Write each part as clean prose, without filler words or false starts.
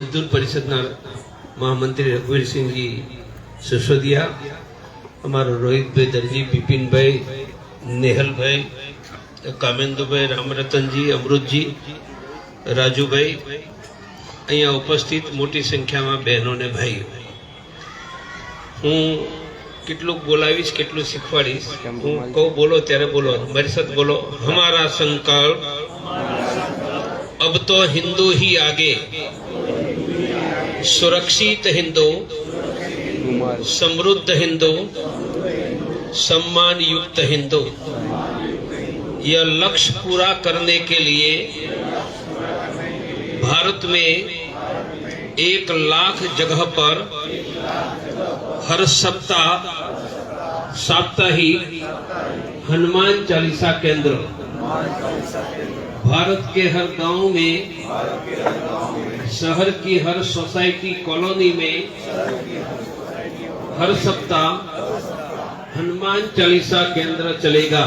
મજદૂર પરિષદના મહામંત્રી રઘુવીરસિંહજી સિસોદિયા, અમારો રોહિતભાઈ દરજી, બિપિનભાઈ, નેહલભાઈ, કામેન્દુભાઈ, રામરતનજી, અમૃતજી, રાજુભાઈ, અહીંયા ઉપસ્થિત મોટી સંખ્યામાં બહેનો ને ભાઈઓ, હું કેટલું બોલાવીશ કેટલું શીખવાડીશ, હું કહું બોલો ત્યારે બોલો, મારી સાથે બોલો। हमारा संकल्प अब तो हिंदू ही आगे, सुरक्षित हिंदू, समृद्ध हिंदू, सम्मान युक्त हिंदू, यह लक्ष्य पूरा करने के लिए भारत में 1,00,000 जगह पर हर सप्ताह साप्ताहिक हनुमान चालीसा केंद्र, भारत के हर गांव में, शहर की हर सोसाइटी कॉलोनी में हर सप्ताह हनुमान चालीसा केंद्र चलेगा।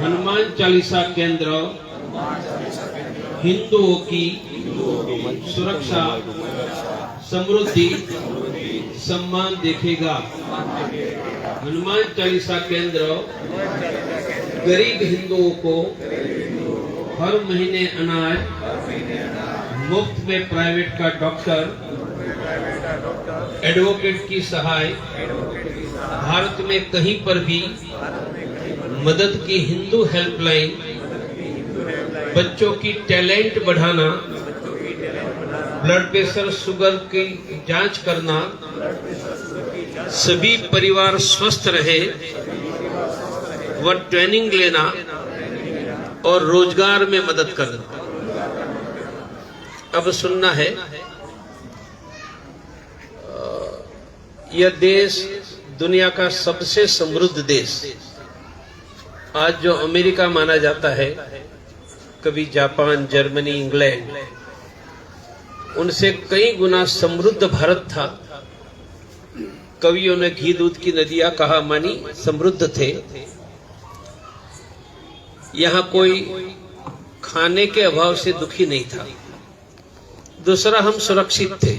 हनुमान चालीसा केंद्र हिंदुओं की सुरक्षा, समृद्धि, सम्मान देखेगा। हनुमान चालीसा केंद्र गरीब हिंदुओं को हर महीने अनाज, मुफ्त में प्राइवेट का डॉक्टर, एडवोकेट की सहाय, भारत में कहीं पर भी मदद की हिंदू हेल्पलाइन, बच्चों की टैलेंट बढ़ाना, ब्लड प्रेशर शुगर की जांच करना, सभी परिवार स्वस्थ रहे व ट्रेनिंग लेना और रोजगार में मदद करना। अब सुनना है, यह देश दुनिया का सबसे समृद्ध देश, आज जो अमेरिका माना जाता है, कभी जापान, जर्मनी, इंग्लैंड, उनसे कई गुना समृद्ध भारत था। कवियों ने घी दूध की नदियां कहा मानी समृद्ध थे। यहाँ कोई खाने के अभाव से दुखी नहीं था। दूसरा, हम सुरक्षित थे,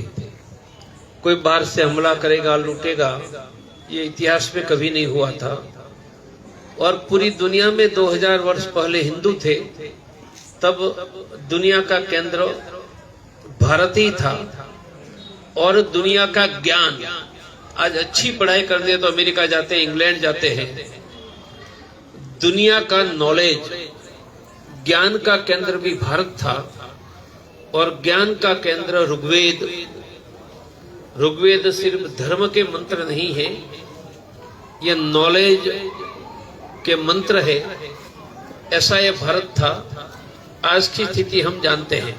कोई बाहर से हमला करेगा, लूटेगा, ये इतिहास में कभी नहीं हुआ था। और पूरी दुनिया में 2000 वर्ष पहले हिंदू थे, तब दुनिया का केंद्र भारत ही था। और दुनिया का ज्ञान, आज अच्छी पढ़ाई करने तो अमेरिका जाते हैं, इंग्लैंड जाते हैं। दुनिया का नॉलेज, ज्ञान का केंद्र भी भारत था। और ज्ञान का केंद्र ऋग्वेद, ऋग्वेद सिर्फ धर्म के मंत्र नहीं है, यह नॉलेज के मंत्र है। ऐसा यह भारत था। आज की स्थिति हम जानते हैं।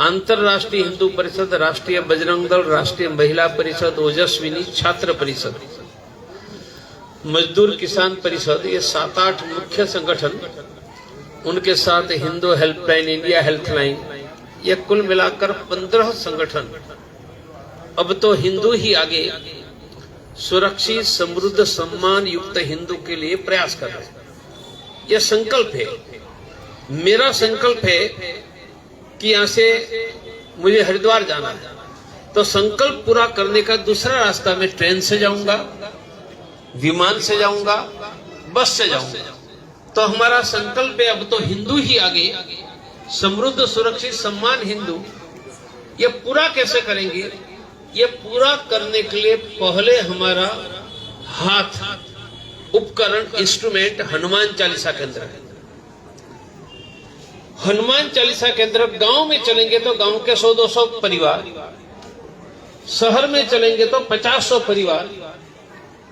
अंतरराष्ट्रीय हिंदू परिषद, राष्ट्रीय बजरंग दल, राष्ट्रीय महिला परिषद, ओजस्विनी छात्र परिषद, मजदूर किसान परिषद, ये 7-8 मुख्य संगठन, उनके साथ हिंदू हेल्पलाइन, इंडिया हेल्पलाइन, ये कुल मिलाकर 15 संगठन अब तो हिंदू ही आगे, सुरक्षित, समृद्ध, सम्मान युक्त हिंदू के लिए प्रयास कर रहे हैं। यह संकल्प है, मेरा संकल्प है कि यहां से मुझे हरिद्वार जाना है, तो संकल्प पूरा करने का दूसरा रास्ता, मैं ट्रेन से जाऊंगा, विमान से जाऊंगा, बस से जाऊंगा। तो हमारा संकल्प है अब तो हिंदू ही आगे, समृद्ध, सुरक्षित, सम्मान हिंदू। ये पूरा कैसे करेंगे? ये पूरा करने के लिए पहले हमारा हाथ, उपकरण, इंस्ट्रूमेंट हनुमान चालीसा केंद्र है। हनुमान चालीसा केंद्र गांव में चलेंगे तो गांव के 100-200 परिवार, शहर में चलेंगे तो 50-100 परिवार,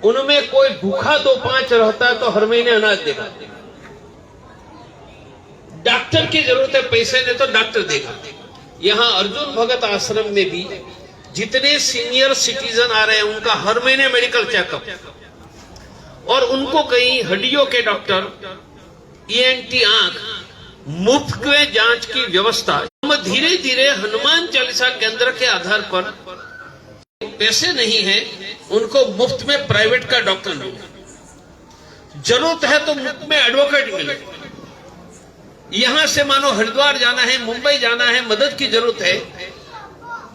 उनमें कोई भूखा 2-5 रहता है तो हर महीने अनाज देगा। डॉक्टर की जरूरत है, पैसे ने तो डॉक्टर देगा। यहां अर्जुन भगत आश्रम में भी जितने सीनियर सिटीजन आ रहे हैं, उनका हर महीने मेडिकल चेकअप, और उनको कहीं हड्डियों के डॉक्टर, ENT आंख, मुफ्त में जांच की व्यवस्था। हम धीरे धीरे हनुमान चालीसा केंद्र के आधार पर, पैसे नहीं है उनको मुफ्त में प्राइवेट का डॉक्टर मिले, जरूरत है तो मुफ्त में एडवोकेट मिले, यहां से मानो हरिद्वार जाना है, मुंबई जाना है, मदद की जरूरत है,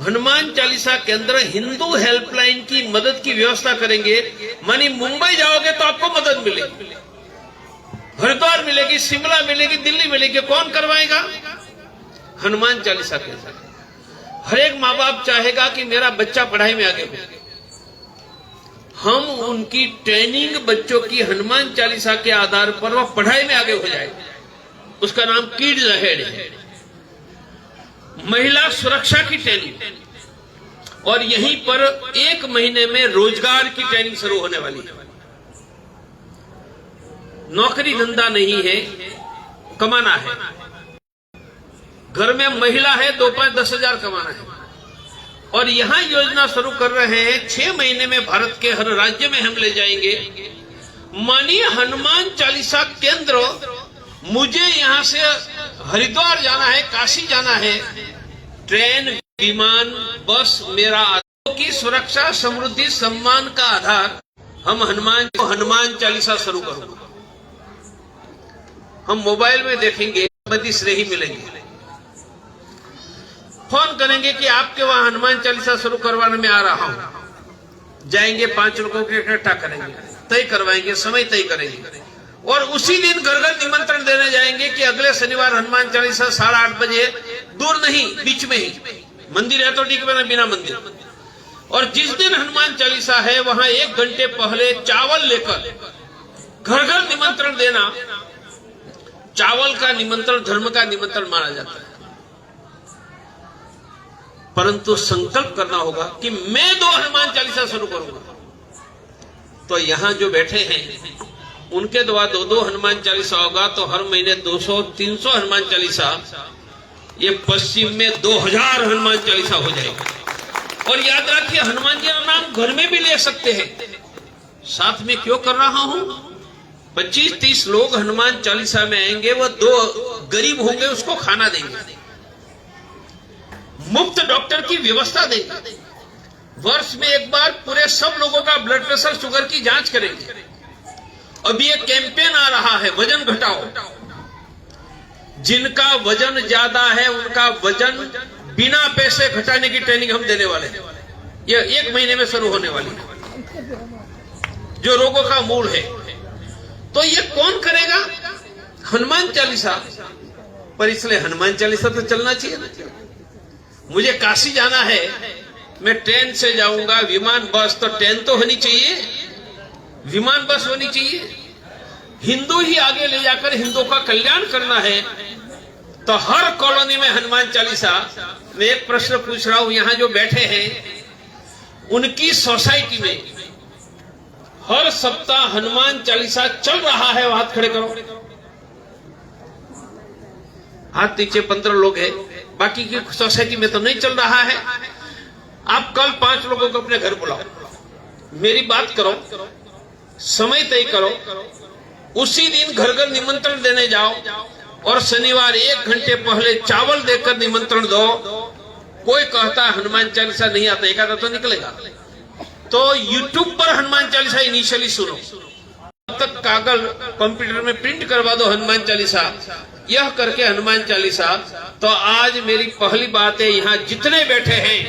हनुमान चालीसा केंद्र हिंदू हेल्पलाइन की मदद की व्यवस्था करेंगे। मानी मुंबई जाओगे तो आपको मदद मिलेगी, हरिद्वार मिलेगी, शिमला मिलेगी, दिल्ली मिलेगी, कौन करवाएगा? हनुमान चालीसा केंद्र। हर एक माँ बाप चाहेगा कि मेरा बच्चा पढ़ाई में आगे हो। हम उनकी ट्रेनिंग बच्चों की हनुमान चालीसा के आधार पर वह पढ़ाई में आगे हो जाए, उसका नाम किड्स अहेड है। महिला सुरक्षा की ट्रेनिंग, और यहीं पर 1 महीने में रोजगार की ट्रेनिंग शुरू होने वाली है। नौकरी धंधा नहीं है, कमाना है। घर में महिला है, 2-5-10 हजार कमाना है। और यहां योजना शुरू कर रहे हैं, 6 महीने में भारत के हर राज्य में हम ले जाएंगे। मानिए हनुमान चालीसा केंद्र, मुझे यहां से हरिद्वार जाना है, काशी जाना है, ट्रेन, विमान, बस मेरा की सुरक्षा, समृद्धि, सम्मान का आधार हम हनुमान चालीसा शुरू करूंगा। हम मोबाइल में देखेंगे, श्रेय ही मिलेंगे, फोन करेंगे कि आपके वहां हनुमान चालीसा शुरू करवाने में आ रहा हूं, जाएंगे, 5 लोगों को इकट्ठा करेंगे, तय करवाएंगे, समय तय करेंगे, और उसी दिन घर घर निमंत्रण देने जाएंगे कि अगले शनिवार हनुमान चालीसा 8:30 बजे, दूर नहीं, बीच में ही, मंदिर है तो ठीक है, बिना मंदिर। और जिस दिन हनुमान चालीसा है वहां 1 घंटे पहले चावल लेकर घर घर निमंत्रण देना। चावल का निमंत्रण धर्म का निमंत्रण माना जाता है, परंतु संकल्प करना होगा कि मैं 2 हनुमान चालीसा शुरू करूंगा। तो यहां जो बैठे हैं उनके द्वारा 2-2 हनुमान चालीसा होगा, तो हर महीने 200-300 हनुमान चालीसा, ये पश्चिम में 2000 हनुमान चालीसा हो जाएगा। और याद रखिए, हनुमान जी का नाम घर में भी ले सकते हैं। साथ में क्यों कर रहा हूं? 25-30 लोग हनुमान चालीसा में आएंगे, वो 2 गरीब होंगे, उसको खाना देंगे, मुफ्त डॉक्टर की व्यवस्था देंगे, वर्ष में 1 बार पूरे सब लोगों का ब्लड प्रेशर, शुगर की जांच करेंगे। अभी एक कैंपेन आ रहा है, वजन घटाओ। जिनका वजन ज्यादा है उनका वजन बिना पैसे घटाने की ट्रेनिंग हम देने वाले हैं। यह 1 महीने में शुरू होने वाली है, जो रोगों का मूल है। तो ये कौन करेगा? हनुमान चालीसा। पर इसलिए हनुमान चालीसा तो चलना चाहिए ना। मुझे काशी जाना है, मैं ट्रेन से जाऊंगा, विमान, बस, तो ट्रेन तो होनी चाहिए, विमान, बस होनी चाहिए। हिंदू ही आगे ले जाकर हिंदुओं का कल्याण करना है, तो हर कॉलोनी में हनुमान चालीसा। मैं एक प्रश्न पूछ रहा हूं, यहां जो बैठे हैं उनकी सोसाइटी में हर सप्ताह हनुमान चालीसा चल रहा है? हाथ खड़े करो। हाथ नीचे। 15 लोग हैं, बाकी की सोसाइटी में तो नहीं चल रहा है। आप कल 5 लोगों को अपने घर बुलाओ, मेरी बात करो, समय तय करो, उसी दिन घर घर निमंत्रण देने जाओ, और शनिवार 1 घंटे पहले चावल देकर निमंत्रण दो। कोई कहता है हनुमान चालीसा नहीं आता, एक आधा तो निकलेगा। तो YouTube पर हनुमान चालीसा इनिशियली सुनो, तब तक कागज कंप्यूटर में प्रिंट करवा दो हनुमान चालीसा, यह करके हनुमान चालीसा। तो आज मेरी पहली बात है, यहाँ जितने बैठे हैं,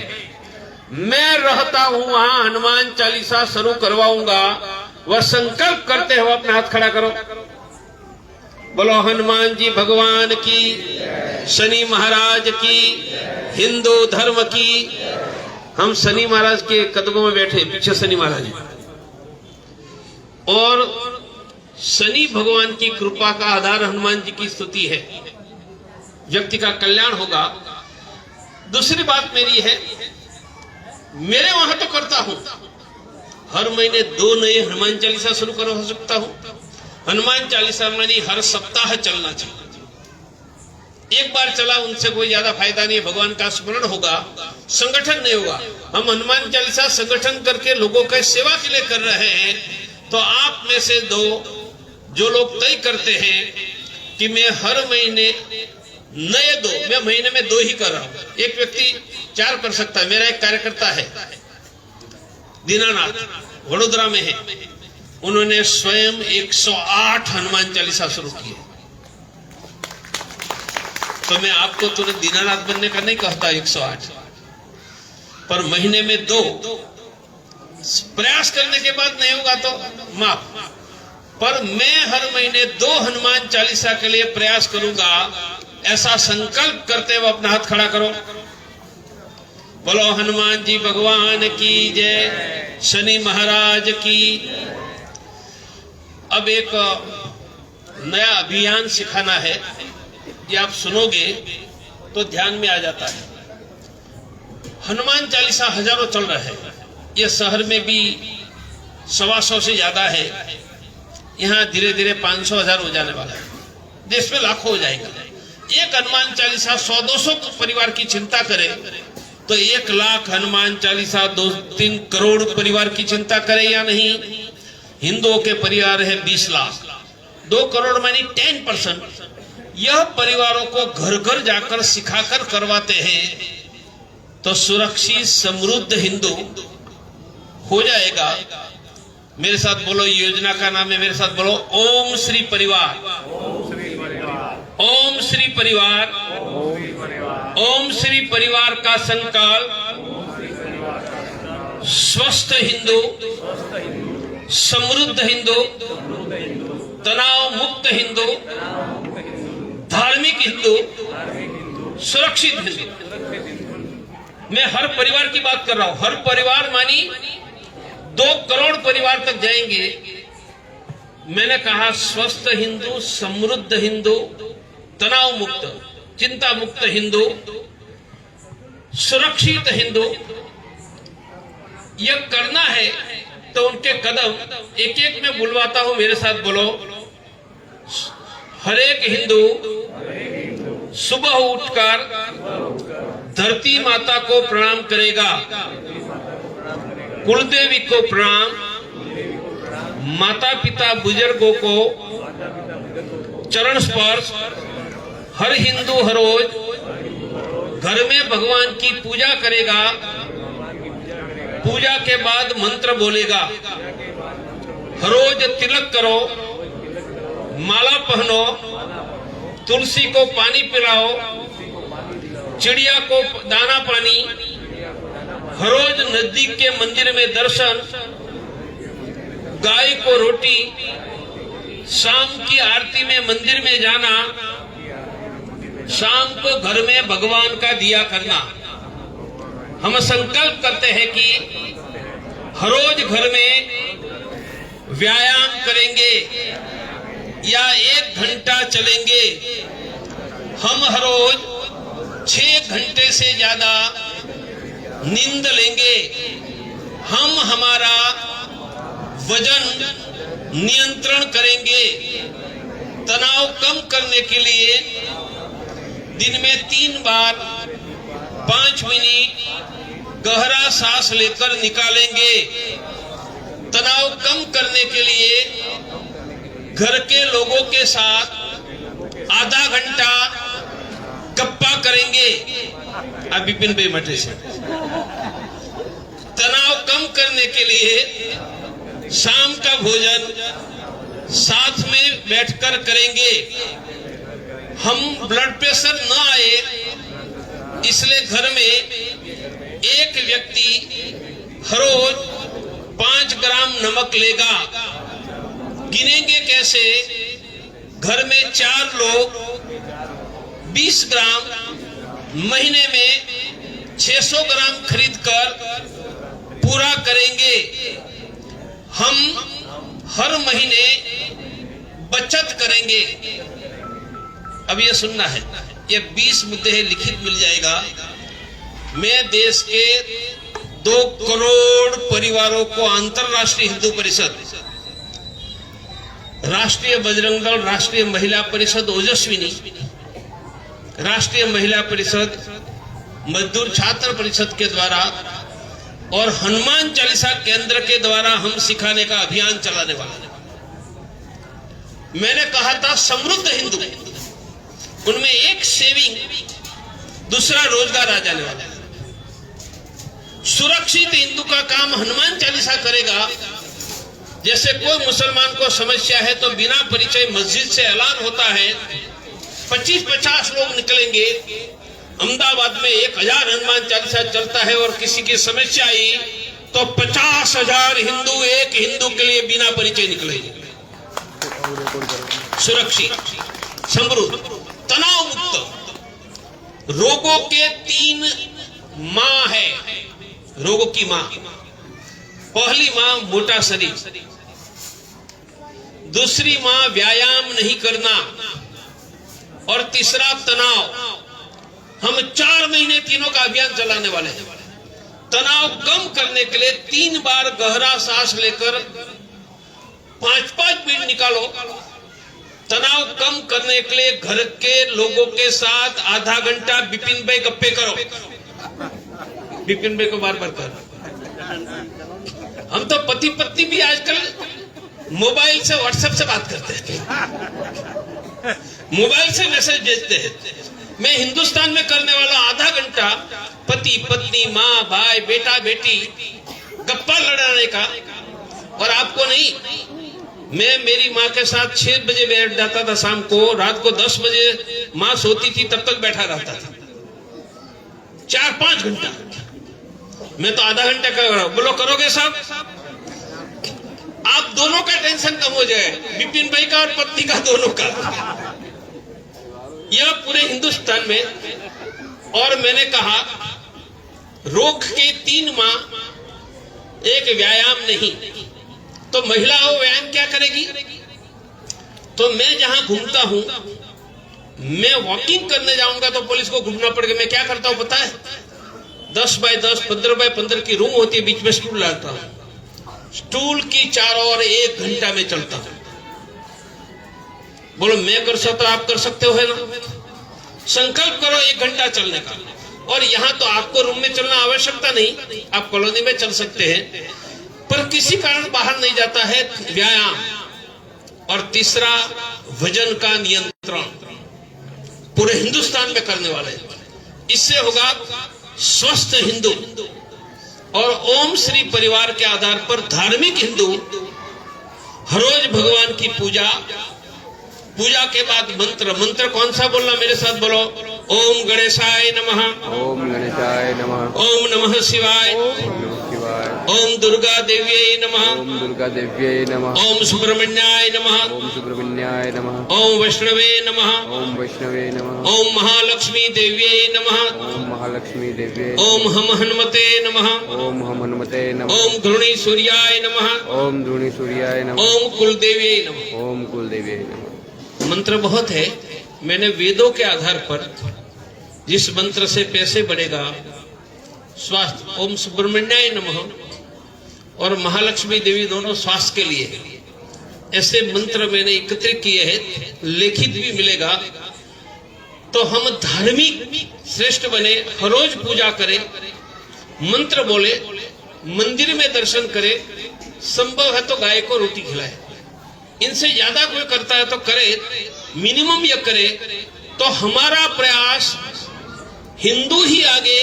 मैं रहता हूं वहां हनुमान चालीसा शुरू करवाऊंगा। वह संकल्प करते हो, अपना हाथ खड़ा करो, बोलो हनुमान जी भगवान की, शनि महाराज की, हिंदू धर्म की। हम शनि महाराज के कदमों में बैठे, पीछे शनि महाराज, और शनि भगवान की कृपा का आधार हनुमान जी की स्तुति है, व्यक्ति का कल्याण होगा। दूसरी बात मेरी है, मेरे वहां तो करता हूं, हर महीने 2 नए हनुमान चालीसा शुरू कर सकता हूं। हनुमान चालीसा मानी हर सप्ताह चलना चाहिए। एक बार चला उनसे कोई ज्यादा फायदा नहीं, भगवान का स्मरण होगा, संगठन नहीं होगा। हम हनुमान चालीसा संगठन करके लोगों की सेवा के लिए कर रहे हैं। तो आप में से 2 जो लोग तय करते हैं कि मैं हर महीने नए 2, मैं महीने में 2 ही कर रहा हूं। एक व्यक्ति 4 कर सकता है। मेरा एक कार्यकर्ता है दीनानाथ, वडोदरा में है, उन्होंने स्वयं 108 हनुमान चालीसा शुरू किए। तो मैं आपको तुरंत दीनानाथ बनने का नहीं कहता 108, पर महीने में 2 प्रयास करने के बाद नहीं होगा तो माफ, पर मैं हर महीने 2 हनुमान चालीसा के लिए प्रयास करूंगा, ऐसा संकल्प करते हुए अपना हाथ खड़ा करो। बोलो हनुमान जी भगवान की जय, शनि महाराज की। अब एक नया अभियान सिखाना है, ये आप सुनोगे तो ध्यान में आ जाता है। हनुमान चालीसा हजारों चल रहा है, ये शहर में भी 125 से ज्यादा है, यहाँ धीरे धीरे 500-1000 हो जाने वाला है, देश में लाखों हो जाएगा। एक हनुमान चालीसा 100-200 परिवार की चिंता करे तो 1 लाख हनुमान चालीसा 2-3 करोड़ परिवार की चिंता करे या नहीं। हिंदुओं के परिवार है 20 लाख, 2 करोड़ मानी 10%। यह परिवारों को घर घर जाकर सिखाकर करवाते हैं तो सुरक्षित समृद्ध हिंदू हो जाएगा। मेरे साथ बोलो, योजना का नाम है, मेरे साथ बोलो ओम श्री परिवार, ओम श्री परिवार, ओम श्री परिवार का संकल्प स्वस्थ हिंदू, समृद्ध हिंदू, तनाव मुक्त हिंदू, धार्मिक हिंदू, सुरक्षित हिंदू। मैं हर परिवार की बात कर रहा हूं, हर परिवार मानी 2 करोड़ परिवार तक जाएंगे। मैंने कहा स्वस्थ हिंदू, समृद्ध हिंदू, तनाव मुक्त, चिंता मुक्त हिंदू, सुरक्षित हिंदू। यह करना है तो उनके कदम एक एक में बुलवाता हूं, मेरे साथ बोलो। हर एक हिंदू सुबह उठकर धरती माता को प्रणाम करेगा, कुलदेवी को प्रणाम, माता पिता बुजुर्गों को चरण स्पर्श। हर हिंदू हर रोज घर में भगवान की पूजा करेगा, पूजा के बाद मंत्र बोलेगा। हर रोज तिलक करो, माला पहनो, तुलसी को पानी पिलाओ, चिड़िया को दाना पानी, हर रोज नजदीक के मंदिर में दर्शन, गाय को रोटी, शाम की आरती में मंदिर में जाना, शाम को घर में भगवान का दिया करना। हम संकल्प करते हैं कि हर रोज घर में व्यायाम करेंगे या 1 घंटा चलेंगे। हम हर रोज 6 घंटे से ज्यादा नींद लेंगे। हम हमारा वजन नियंत्रण करेंगे। तनाव कम करने के लिए दिन में 3 बार 5 मिनट गहरा सांस लेकर निकालेंगे। तनाव कम करने के लिए घर के लोगों के साथ आधा घंटा गप्पा करेंगे। अब विपिन भाई मटे से तनाव कम करने के लिए शाम का भोजन साथ में बैठकर करेंगे। हम ब्लड प्रेशर न आए इसलिए घर में एक व्यक्ति हर रोज 5 ग्राम नमक लेगा। गिनेंगे कैसे? घर में 4 लोग 20 ग्राम, महीने में 600 ग्राम खरीदकर पूरा करेंगे। हम हर महीने बचत करेंगे। अब ये सुनना है, ये 20 मुद्दे हैं, लिखित मिल जाएगा। मैं देश के 2 करोड़ परिवारों को अंतरराष्ट्रीय हिंदू परिषद, राष्ट्रीय बजरंग दल, राष्ट्रीय महिला परिषद ओजस्विनी, राष्ट्रीय महिला परिषद, मजदूर छात्र परिषद के द्वारा और हनुमान चालीसा केंद्र के द्वारा हम सिखाने का अभियान चलाने वाले हैं। मैंने कहा था समृद्ध हिंदू, उनमें एक सेविंग, दूसरा रोजगार आ जाने वाला है। सुरक्षित हिंदू का काम हनुमान चालीसा करेगा। जैसे कोई मुसलमान को समस्या है तो बिना परिचय मस्जिद से ऐलान होता है, 25-50 लोग निकलेंगे। अहमदाबाद में 1000 हनुमान चालीसा चलता है और किसी की समस्या आई तो 50,000 हिंदू एक हिंदू के लिए बिना परिचय निकलेंगे। सुरक्षित, समृद्ध, तनाव मुक्त। रोगों के 3 माँ है। रोगों की माँ, पहली माँ मोटा शरीर, दूसरी माँ व्यायाम नहीं करना और तीसरा तनाव। हम 4 महीने तीनों का अभियान चलाने वाले हैं। तनाव कम करने के लिए 3 बार गहरा सांस लेकर 5-5 मिनट निकालो। तनाव कम करने के लिए घर के लोगों के साथ आधा घंटा विपिन भाई गप्पे करो। विपिन भाई को बार बार करो। हम तो पति पत्नी भी आजकल मोबाइल से, व्हाट्सएप से बात करते हैं, मोबाइल से मैसेज भेजते हैं। मैं हिंदुस्तान में करने वाला आधा घंटा पति पत्नी, माँ भाई, बेटा बेटी गप्पा लड़ाने का। और आपको नहीं, मैं मेरी माँ के साथ 6 बजे बैठ जाता था शाम को, रात को 10 बजे माँ सोती थी तब तक बैठा रहता था 4-5 घंटा। मैं तो आधा घंटा कर रहा हूं। बोलो करोगे साहब? आप दोनों का टेंशन कम हो जाए, विपिन भाई का और पत्नी का, दोनों का। यह पूरे हिंदुस्तान में। और मैंने कहा रोग के 3 माँ, एक व्यायाम नहीं। तो महिला हो व्यायाम क्या करेगी? तो मैं जहां घूमता हूं, मैं वॉकिंग करने जाऊंगा तो पुलिस को घूमना पड़ेगा। मैं क्या करता हूं पता है? 10 बाय 10, 15 बाय 15 की रूम होती है, बीच में स्टूल लाता हूं। स्टूल की चारों ओर 1 घंटा में चलता हूं। बोलो मैं कर सकता, आप कर सकते हो? है ना? संकल्प करो 1 घंटा चलने का। और यहां तो आपको रूम में चलना आवश्यकता नहीं, आप कॉलोनी में चल सकते हैं, पर किसी कारण बाहर नहीं जाता है, व्यायाम। और तीसरा वजन का नियंत्रण पूरे हिंदुस्तान में करने वाले। इससे होगा स्वस्थ हिंदू। और ओम श्री परिवार के आधार पर धार्मिक हिंदू हर रोज भगवान की पूजा, पूजा के बाद मंत्र। मंत्र कौन सा बोलना? मेरे साथ बोलो। ओम गणेशाय नमः, ओम गणेशाय नमः, ओम नमः शिवाय, ओम दुर्गा देव्यै नमः, ओम दुर्गा देव्यै नमः, ओम सुब्रह्मण्याय नमः, ओम सुब्रह्मण्याय नमः, ओम वैष्णवे नमः, ओम वैष्णवे नमः, ओम महालक्ष्मी देव्यै नमः, ओम महालक्ष्मी देव्यै, ओम हम हनुमते नमः, ओम हम हनुमते नमः, ओम धृणी सूर्याय नमः, ओम धृणी सूर्याय नमः, ओम कुलदेव्यै नमः। ओम कुलदेव्यै नमः। मंत्र बहुत है। मैंने वेदों के आधार पर जिस मंत्र से पैसे बढ़ेगा, स्वास्थ्य, ओम सुब्रह्मण्याय नमः और महालक्ष्मी देवी दोनों स्वास्थ्य के लिए, ऐसे मंत्र मैंने एकत्रित किए हैं, लिखित भी मिलेगा। तो हम धार्मिक श्रेष्ठ बने, हर रोज पूजा करें, मंत्र बोले, मंदिर में दर्शन करें, संभव है तो गाय को रोटी खिलाए। इनसे ज्यादा कोई करता है तो करे, मिनिमम यह करे। तो हमारा प्रयास हिंदू ही आगे,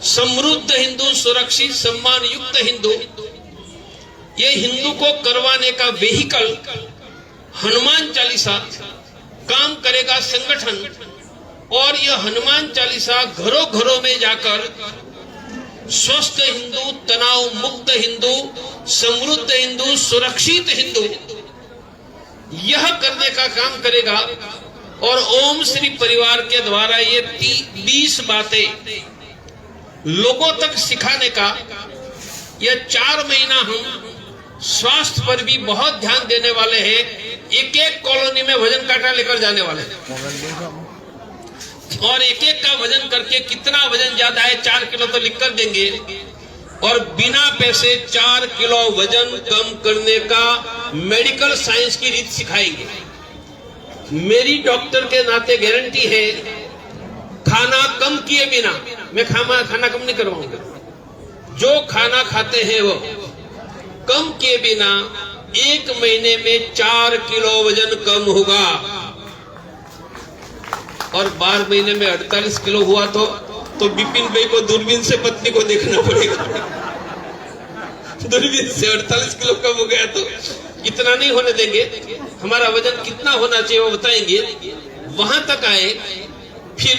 समृद्ध हिंदू, सुरक्षित सम्मान युक्त हिंदू, ये हिंदू को करवाने का वेहिकल हनुमान चालीसा काम करेगा, संगठन। और यह हनुमान चालीसा घरों घरों में जाकर स्वस्थ हिंदू, तनाव मुक्त हिंदू, समृद्ध हिंदू, सुरक्षित हिंदू, यह करने का काम करेगा। और ओम श्री परिवार के द्वारा ये 20 बातें लोगों तक सिखाने का, यह 4 महीना हम स्वास्थ्य पर भी बहुत ध्यान देने वाले हैं। एक कॉलोनी में वजन काटा लेकर जाने वाले हैं और एक का वजन करके कितना वजन ज्यादा है 4 किलो तो लिख कर देंगे। और बिना पैसे 4 किलो वजन कम करने का मेडिकल साइंस की रीत सिखाएंगे। मेरी डॉक्टर के नाते गारंटी है, खाना कम किए बिना मैं खाना कम नहीं करवाऊंगा। जो खाना खाते हैं वो कम किए बिना 1 महीने में 4 किलो वजन कम होगा। और 12 महीने में 48 किलो हुआ तो विपिन भाई को दूरबीन से पत्नी को देखना पड़ेगा। दूरबीन से 48 किलो कम हो गया तो इतना नहीं होने देंगे। हमारा वजन कितना होना चाहिए वो बताएंगे। वहां तक आए, फिर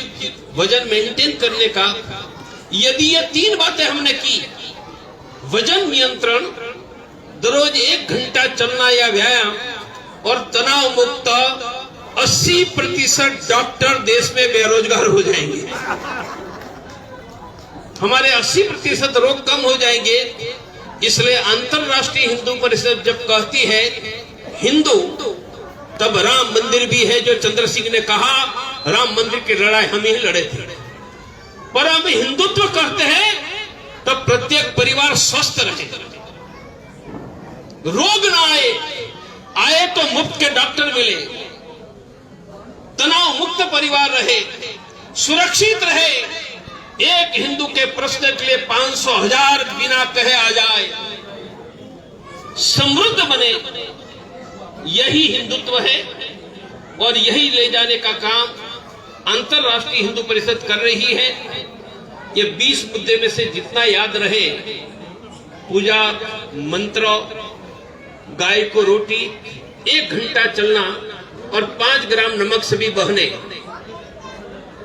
वजन मेंटेन करने का। यदि ये 3 बातें हमने की, वजन नियंत्रण, रोज 1 घंटा चलना या व्यायाम और तनाव मुक्त, 80% डॉक्टर देश में बेरोजगार हो जाएंगे। हमारे 80% रोग कम हो जाएंगे। इसलिए अंतरराष्ट्रीय हिंदू परिषद जब कहती है हिंदू, तब राम मंदिर भी है। जो चंद्र सिंह ने कहा राम मंदिर की लड़ाई हम ही लड़े थे। पर हम हिंदुत्व कहते हैं तब प्रत्येक परिवार स्वस्थ रहे, रोग ना आए तो मुफ्त के डॉक्टर मिले, तनाव मुक्त परिवार रहे, सुरक्षित रहे। एक हिंदू के प्रश्न के लिए 500,000 बिना कहे आ जाए, समृद्ध बने। यही हिंदुत्व है और यही ले जाने का काम अंतरराष्ट्रीय हिंदू परिषद कर रही है। ये 20 मुद्दे में से जितना याद रहे, पूजा मंत्र, गाय को रोटी, 1 घंटा चलना और 5 ग्राम नमक से भी बहने,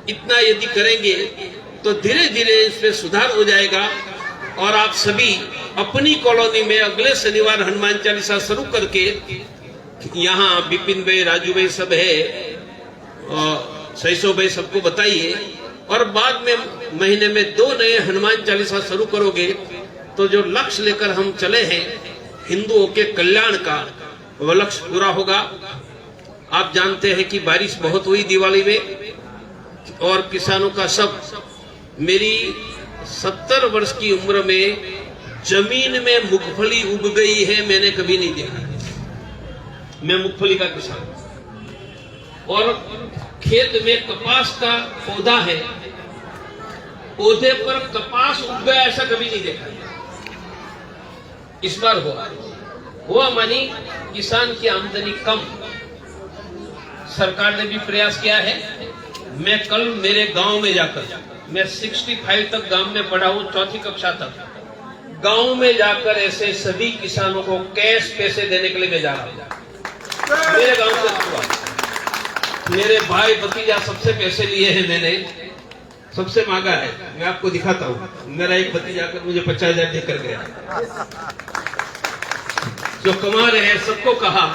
इतना यदि करेंगे तो धीरे धीरे इसमें सुधार हो जाएगा। और आप सभी अपनी कॉलोनी में अगले शनिवार हनुमान चालीसा शुरू करके, यहाँ बिपिन भाई, राजू भाई सब है, सैसो भाई, सबको बताइए। और बाद में महीने में 2 नए हनुमान चालीसा शुरू करोगे तो जो लक्ष्य लेकर हम चले हैं हिंदुओं के कल्याण का, वह लक्ष्य पूरा होगा। आप जानते हैं कि बारिश बहुत हुई दिवाली में और किसानों का सब, मेरी 70 वर्ष की उम्र में जमीन में मूंगफली उग गई है, मैंने कभी नहीं देखा। मैं मूंगफली का किसान और खेत में कपास का पौधा है, पौधे पर कपास उग गया, ऐसा कभी नहीं देखा। इस बार हुआ मानी किसान की आमदनी कम। सरकार ने भी प्रयास किया है। मैं कल मेरे गांव में जाकर, मैं 65 तक गांव में पढ़ा हूं, 4ठी कक्षा तक, गांव में जाकर ऐसे सभी किसानों को कैश पैसे देने के लिए मैं जा रहा हूं। मेरे गांव से हुआ, मेरे भाई भतीजा सबसे पैसे लिए हैं, मैंने सबसे मांगा है। मैं आपको दिखाता हूं। मेरा एक भतीजा कर मुझे 50,000 देकर गया। जो कमा रहे हैं सबको कहा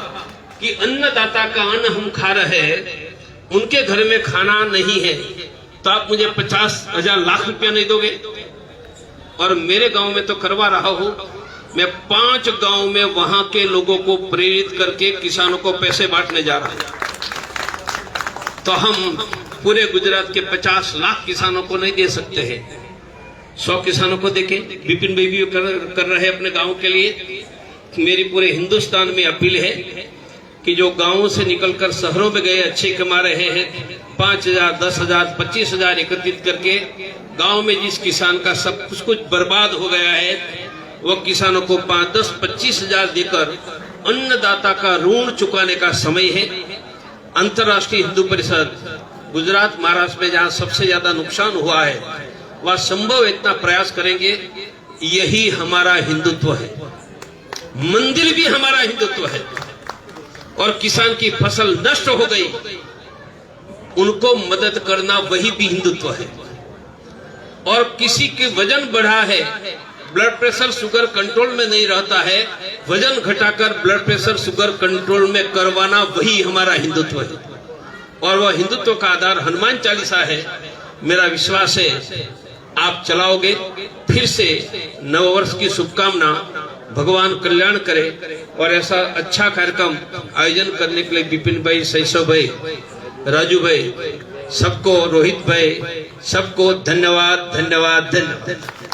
कि अन्नदाता का अन्न हम खा रहे हैं, उनके घर में खाना नहीं है तो आप मुझे 50,000 लाख रुपया नहीं दोगे? और मेरे गांव में तो करवा रहा हूं। मैं 5 गांव में वहां के लोगों को प्रेरित करके किसानों को पैसे बांटने जा रहा हूं। तो हम पूरे गुजरात के 50 लाख किसानों को नहीं दे सकते हैं, 100 किसानों को देके। विपिन भाई भी कर रहे अपने गांव के लिए। मेरी पूरे हिंदुस्तान में अपील है कि जो गांवों से निकलकर शहरों में गए, अच्छे कमा रहे हैं, 5,000, 10,000, 25,000 एकत्रित करके गांव में जिस किसान का सब कुछ बर्बाद हो गया है, वो किसानों को 5, 10, 25,000 देकर अन्नदाता का ऋण चुकाने का समय है। अंतर्राष्ट्रीय हिंदू परिषद गुजरात, महाराष्ट्र में जहां सबसे ज्यादा नुकसान हुआ है, वह संभव इतना प्रयास करेंगे। यही हमारा हिंदुत्व है। मंदिर भी हमारा हिंदुत्व है। और किसान की फसल नष्ट हो गई, उनको मदद करना वही भी हिंदुत्व है। और किसी के वजन बढ़ा है, ब्लड प्रेशर शुगर कंट्रोल में नहीं रहता है, वजन घटाकर ब्लड प्रेशर शुगर कंट्रोल में करवाना वही हमारा हिंदुत्व है। और वह हिंदुत्व का आधार हनुमान चालीसा है। मेरा विश्वास है आप चलाओगे। फिर से नववर्ष की शुभकामना, भगवान कल्याण करे। और ऐसा अच्छा कार्यक्रम आयोजन करने के लिए विपिन भाई, शैशव भाई, राजू भाई, सबको, रोहित भाई, सबको धन्यवाद, धन्यवाद, धन्यवाद।